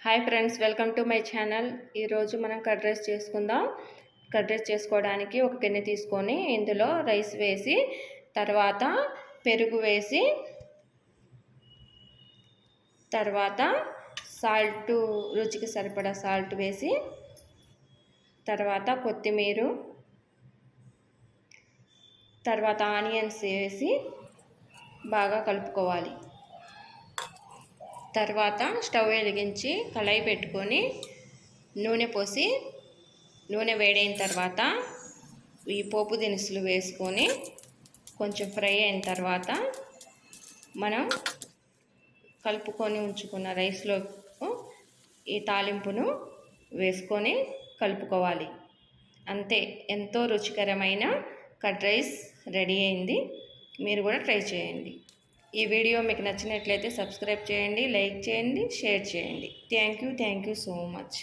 Hi friends, welcome to my channel. ఈరోజు మనం curd rice చేసుకుందాం. కర్డ్ రైస్ చేసుకోవడానికి ఒక గిన్నె తీసుకొని ఇందులో రైస్ వేసి తర్వాత పెరుగు వేసి తర్వాత సాల్ట్, రుచికి సరిపడా సాల్ట్ వేసి తర్వాత కొత్తిమీర, తర్వాత ఆనియన్స్ వేసి బాగా కలుపుకోవాలి. తర్వాత స్టవ్ వెలిగించి కళాయి పెట్టుకొని నూనె పోసి నూనె వేడైన తర్వాత ఈ పోపు దినుసులు వేసుకొని కొంచెం ఫ్రై అయిన తర్వాత మనం కలుపుకొని ఉంచుకున్న రైస్లో ఈ తాలింపును వేసుకొని కలుపుకోవాలి. అంతే, ఎంతో రుచికరమైన కర్డ్ రైస్ రెడీ అయింది. మీరు కూడా ట్రై చేయండి. ఈ వీడియో మీకు నచ్చినట్లయితే సబ్స్క్రైబ్ చేయండి, లైక్ చేయండి, షేర్ చేయండి. Thank you so much.